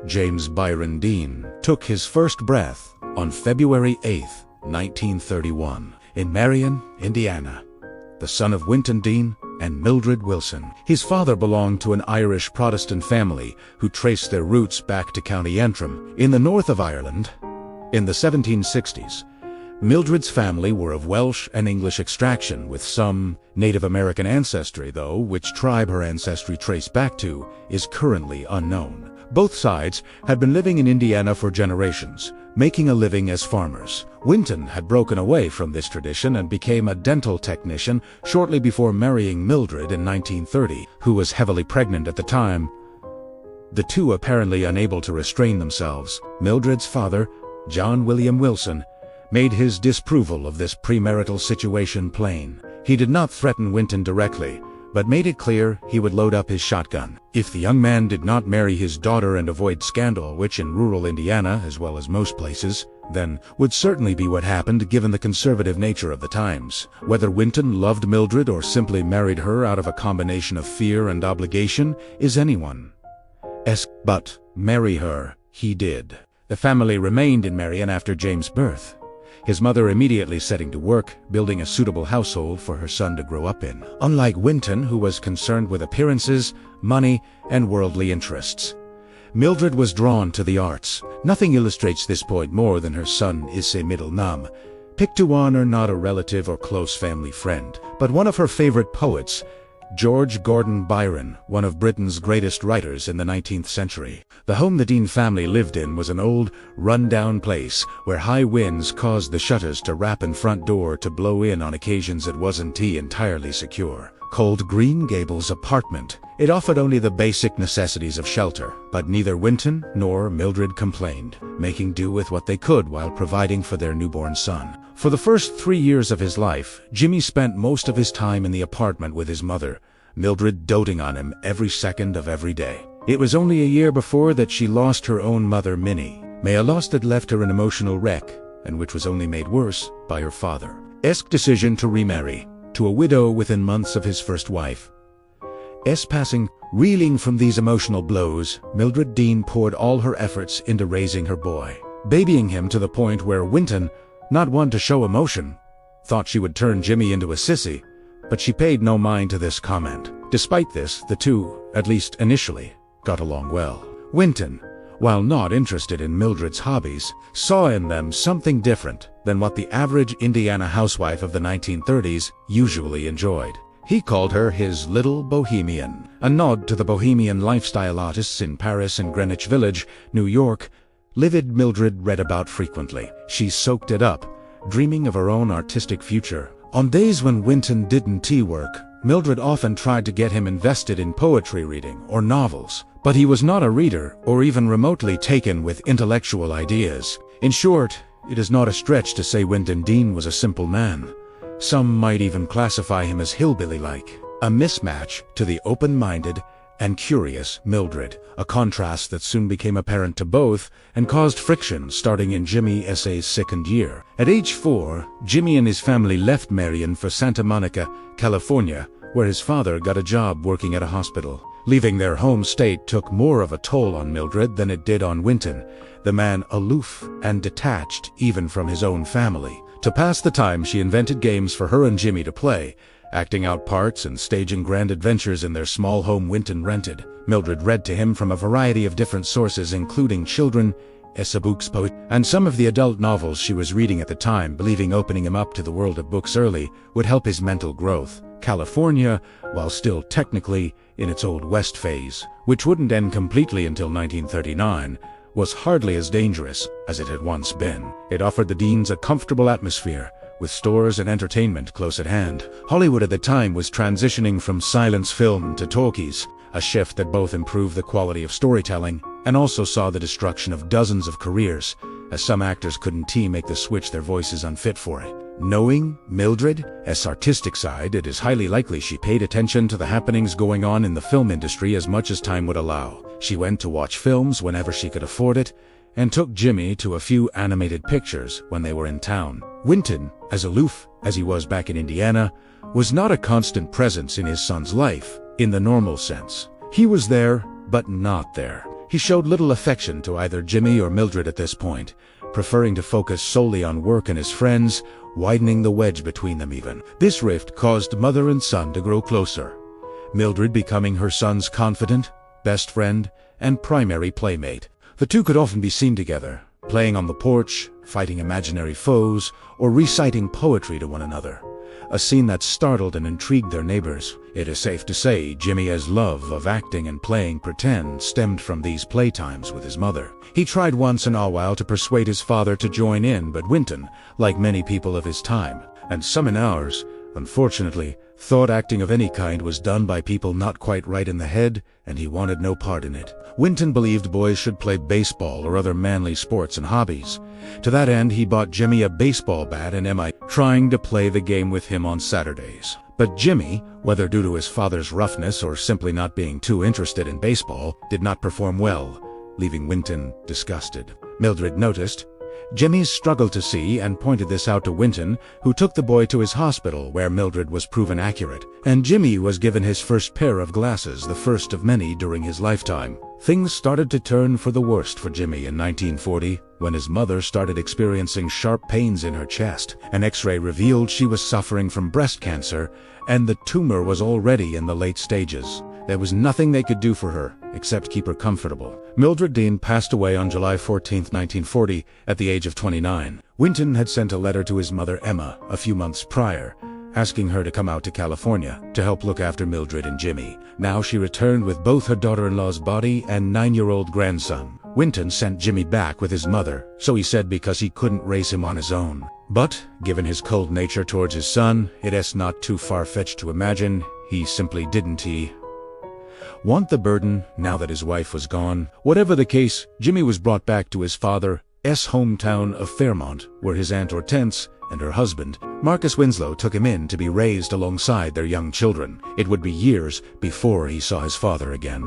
James Byron Dean, took his first breath on February 8, 1931, in Marion, Indiana. The son of Winton Dean and Mildred Wilson. His father belonged to an Irish Protestant family who traced their roots back to County Antrim, in the north of Ireland. In the 1760s, Mildred's family were of Welsh and English extraction, with some Native American ancestry, though which tribe her ancestry traced back to is currently unknown. Both sides had been living in Indiana for generations, making a living as farmers. Winton had broken away from this tradition and became a dental technician shortly before marrying Mildred in 1930, who was heavily pregnant at the time. The two apparently unable to restrain themselves. Mildred's father, John William Wilson, made his disapproval of this premarital situation plain. He did not threaten Winton directly, but made it clear he would load up his shotgun if the young man did not marry his daughter and avoid scandal, which in rural Indiana, as well as most places, then would certainly be what happened given the conservative nature of the times. Whether Winton loved Mildred or simply married her out of a combination of fear and obligation is anyone's, but marry her he did. The family remained in Marion after James' birth, his mother immediately setting to work, building a suitable household for her son to grow up in. Unlike Winton, who was concerned with appearances, money, and worldly interests, Mildred was drawn to the arts. Nothing illustrates this point more than her son Issei Middle Nam, picked to honor not a relative or close family friend, but one of her favorite poets, George Gordon Byron, one of Britain's greatest writers in the 19th century. The home the Dean family lived in was an old, run-down place where high winds caused the shutters to rap and front door to blow in on occasions it wasn't entirely secure. Called Green Gables apartment, it offered only the basic necessities of shelter, but neither Winton nor Mildred complained, making do with what they could while providing for their newborn son. For the first 3 years of his life, Jimmy spent most of his time in the apartment with his mother, Mildred doting on him every second of every day. It was only a year before that she lost her own mother, Minnie. A loss that left her an emotional wreck, and which was only made worse by her father's decision to remarry, to a widow within months of his first wife's passing. Reeling from these emotional blows, Mildred Dean poured all her efforts into raising her boy, babying him to the point where Winton, not one to show emotion, thought she would turn Jimmy into a sissy, but she paid no mind to this comment. Despite this, the two, at least initially, got along well. Winton, while not interested in Mildred's hobbies, saw in them something different than what the average Indiana housewife of the 1930s usually enjoyed. He called her his little bohemian, a nod to the bohemian lifestyle artists in Paris and Greenwich Village, New York, livid Mildred read about frequently. She soaked it up, dreaming of her own artistic future. On days when Winton didn't work, Mildred often tried to get him invested in poetry reading or novels, but he was not a reader or even remotely taken with intellectual ideas. In short, it is not a stretch to say Winton Dean was a simple man. Some might even classify him as hillbilly-like, a mismatch to the open-minded and curious Mildred, a contrast that soon became apparent to both and caused friction starting in Jimmy S.A.'s second year. At age 4, Jimmy and his family left Marion for Santa Monica, California, where his father got a job working at a hospital. Leaving their home state took more of a toll on Mildred than it did on Winton, the man aloof and detached even from his own family. To pass the time, she invented games for her and Jimmy to play, acting out parts and staging grand adventures in their small home Winton rented. Mildred read to him from a variety of different sources, including children's books, poetry, and some of the adult novels she was reading at the time, believing opening him up to the world of books early would help his mental growth. California, while still technically in its Old West phase, which wouldn't end completely until 1939, was hardly as dangerous as it had once been. It offered the Deans a comfortable atmosphere, with stores and entertainment close at hand. Hollywood at the time was transitioning from silence film to talkies, a shift that both improved the quality of storytelling and also saw the destruction of dozens of careers, as some actors couldn't make the switch, their voices unfit for it. Knowing Mildred's artistic side, it is highly likely she paid attention to the happenings going on in the film industry as much as time would allow. She went to watch films whenever she could afford it, and took Jimmy to a few animated pictures when they were in town. Winton, as aloof as he was back in Indiana, was not a constant presence in his son's life, in the normal sense. He was there, but not there. He showed little affection to either Jimmy or Mildred at this point, preferring to focus solely on work and his friends, widening the wedge between them even. This rift caused mother and son to grow closer, Mildred becoming her son's confidant, best friend, and primary playmate. The two could often be seen together, playing on the porch, fighting imaginary foes, or reciting poetry to one another, a scene that startled and intrigued their neighbors. It is safe to say Jimmy's love of acting and playing pretend stemmed from these playtimes with his mother. He tried once in a while to persuade his father to join in, but Winton, like many people of his time, and some in ours, unfortunately, thought acting of any kind was done by people not quite right in the head, and he wanted no part in it. Winton believed boys should play baseball or other manly sports and hobbies. To that end, he bought Jimmy a baseball bat and trying to play the game with him on Saturdays. But Jimmy, whether due to his father's roughness or simply not being too interested in baseball, did not perform well, leaving Winton disgusted. Mildred noticed Jimmy's struggle to see and pointed this out to Winton, who took the boy to his hospital where Mildred was proven accurate, and Jimmy was given his first pair of glasses, the first of many during his lifetime. Things started to turn for the worst for Jimmy in 1940 when his mother started experiencing sharp pains in her chest. An X-ray revealed she was suffering from breast cancer, and the tumor was already in the late stages. There was nothing they could do for her, except keep her comfortable. Mildred Dean passed away on July 14, 1940, at the age of 29. Winton had sent a letter to his mother Emma a few months prior, asking her to come out to California to help look after Mildred and Jimmy. Now she returned with both her daughter-in-law's body and 9-year-old grandson. Winton sent Jimmy back with his mother, so he said, because he couldn't raise him on his own. But, given his cold nature towards his son, it is not too far-fetched to imagine he simply didn't want the burden now that his wife was gone. Whatever the case, Jimmy was brought back to his father's hometown of Fairmont, where his Aunt Hortense and her husband, Marcus Winslow, took him in to be raised alongside their young children. It would be years before he saw his father again.